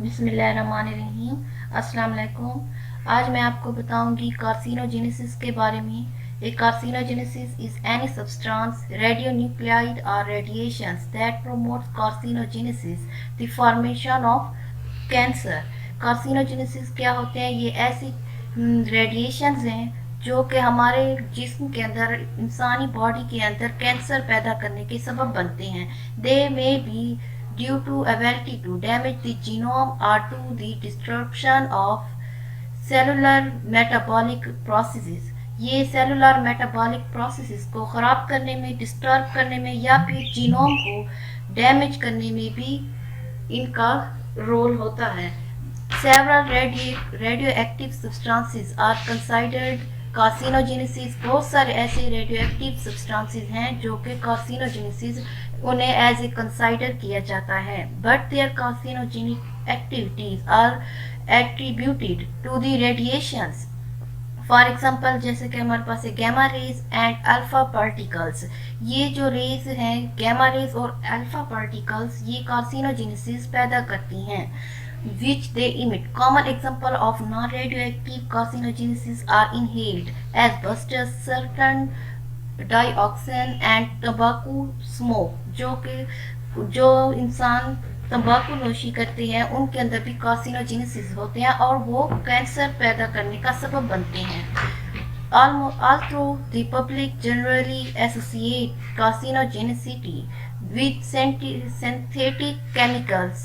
बिस्मिल्लाहिर्रहमानिर्रहीम। अस्सलाम वालेकुम। आज मैं आपको बताऊंगी कार्सिनोजेनेसिस के बारे में। A carcinogenesis is any substance, radionuclide और radiations that promotes carcinogenesis, the formation of cancer. Carcinogenesis क्या होते हैं? ये ऐसी रेडिएशंस हैं जो कि हमारे जिस्म के अंदर, इंसानी बॉडी के अंदर कैंसर पैदा करने के सबब बनते हैं। They may be due to ability to damage the genome or to the disruption of cellular metabolic processes। ये सेलुलर मेटाबॉलिक प्रोसेसेस को ख़राब करने में, डिस्टर्ब करने में या फिर जीनोम को डैमेज करने में भी इनका रोल होता है। Several radioactive substances are considered carcinogenesis। बहुत सारे ऐसे रेडियोएक्टिव सब्सटेंसेस हैं जो कि कार्सिनोजेनेसिस उन्हें एज ए कंसाइडर किया जाता है, but there carcinogenic activities are attributed to the radiations. For example, जैसे कि हमारे पास है gamma rays and alpha particles. ये जो रेज हैं, गैमा रेज और अल्फा पार्टिकल्स, ये कार्सिनोजेनेसिस पैदा करती हैं which they emit. Common example of non-radioactive carcinogenesis are inhaled asbestos, certain dioxin and tobacco smoke। जो इंसान तंबाकू नोशी करते हैं उनके अंदर भी कार्सिनोजेनेसिस होते हैं और वो कैंसर पैदा करने का सबब बनते हैं। Although the public generally associate carcinogenicity with synthetic chemicals,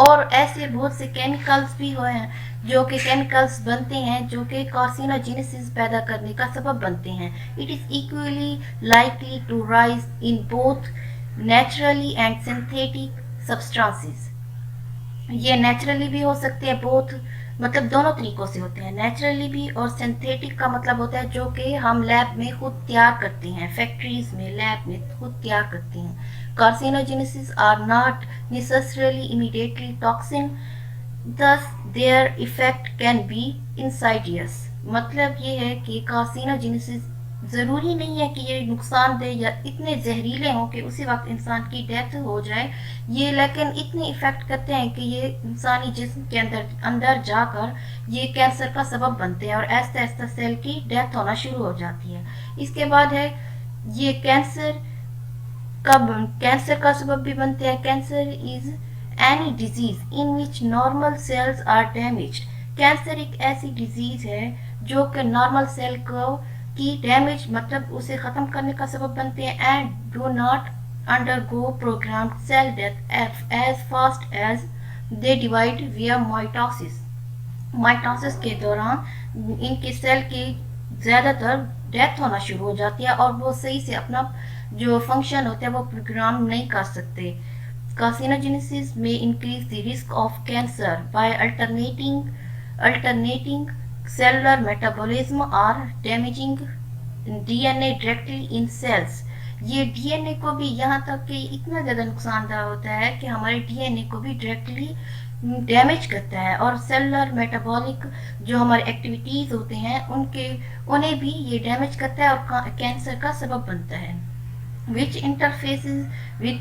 और ऐसे बहुत से केमिकल्स भी हुए हैं जो कि केमिकल्स बनते हैं जो कि कार्सिनोजेनेसिस पैदा करने का सबब बनते हैं। It is equally likely to rise in both naturally and synthetic substances. ये नेचुरली भी हो सकते हैं, बोथ मतलब दोनों तरीकों से होते हैं, नेचुरली भी, और सिंथेटिक का मतलब होता है जो कि हम लैब में खुद तैयार करते हैं, फैक्ट्रीज में, लैब में खुद तैयार करते हैं। Carcinogenesis are not necessarily immediately toxin, thus their effect can be insidious। मतलब ये है कि कार्सिनोजेनेसिस ज़रूरी नहीं है कि ये नुकसानदेह या इतने जहरीले हों कि उसी वक्त इंसान की डेथ हो जाए, ये लेकिन इतने इफ़ेक्ट करते हैं कि ये इंसानी जिस्म के अंदर जाकर ये कैंसर का सबब बनते हैं और ऐसा ऐसा सेल की डेथ होना शुरू हो जाती है। इसके बाद है ये कैंसर का सबब भी बनते हैं। Cancer is any disease in which normal cells are damaged. Cancer एक ऐसी डिजीज है जो कि नॉर्मल सेल को की डैमेज मतलब उसे ख़त्म करने का सबब बनते हैं, and do not undergo programmed cell death as fast as they divide via mitosis. Mitosis के दौरान इनके सेल की ज़्यादातर डेथ होना शुरू हो जाती है और वो सही से अपना जो फंक्शन होता है वो प्रोग्राम नहीं कर सकते। कार्सिनोजेनेसिस में increase the risk of cancer by alternating cellular metabolism or damaging DNA directly in cells। ये डीएनए को भी, यहाँ तक कि इतना ज़्यादा नुकसानदायक होता है कि हमारे डीएनए को भी डायरेक्टली डैमेज करता है, और सेलुलर मेटाबॉलिक जो हमारे एक्टिविटीज़ होते हैं उन्हें भी ये डैमेज करता है और कैंसर का सबब बनता है। Which interfaces with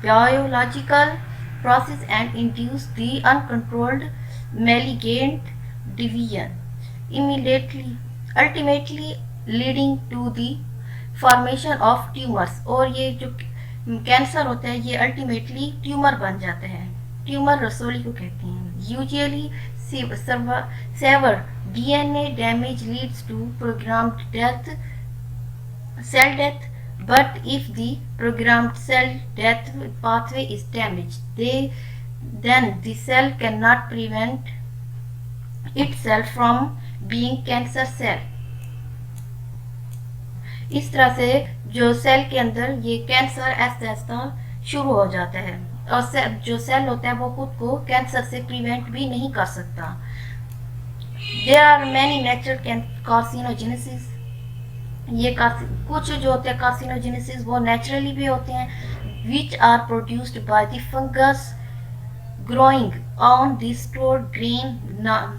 biological process and induce the uncontrolled malignant division ultimately leading to the formation of tumors। और ये जो कैंसर होता है ये अल्टीमेटली ट्यूमर बन जाता है। ट्यूमर रसोली को कहते हैं। Usually severe DNA damage leads to programmed cell death, but if the programmed cell death pathway is damaged, then the cell cannot prevent itself from being cancer cell। इस तरह से जो सेल के अंदर ये कैंसर ऐसा ऐसा शुरू हो जाता है और जो सेल होता है वो खुद को कैंसर से प्रिवेंट भी नहीं कर सकता। There are many natural carcinogenesis. ये कुछ जो होते हैं कार्सिनोजेनेसिस वो नेचुरली भी होते हैं, which are produced by the fungus growing on the stored grain,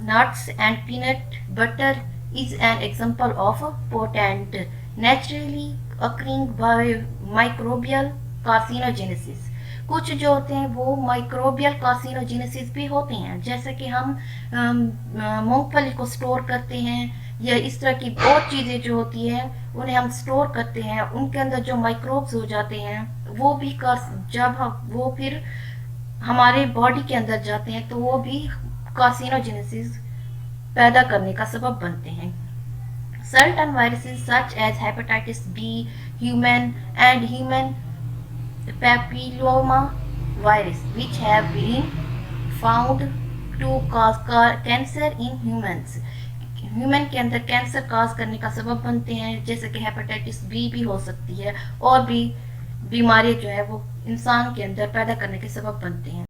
nuts and peanut butter is an example of potent naturally occurring by microbial carcinogenesis। कुछ जो होते हैं वो माइक्रोबियल कार्सिनोजेनेसिस भी होते हैं, जैसे कि हम मूंगफली को स्टोर करते हैं या इस तरह की बहुत चीज़ें जो होती है उन्हें हम स्टोर करते हैं, उनके अंदर जो माइक्रोब्स हो जाते हैं वो भी जब हम वो फिर हमारे बॉडी के अंदर जाते हैं तो वो भी कार्सिनोजेनेसिस पैदा करने का सबब बनते हैं। Certain viruses such as hepatitis B, human papilloma virus, which have been found to cause cancer in humans, human के अंदर कैंसर काज करने का सबब बनते हैं, जैसे कि हेपेटाइटिस बी भी हो सकती है और भी बीमारी जो है वो इंसान के अंदर पैदा करने के सबब बनते हैं।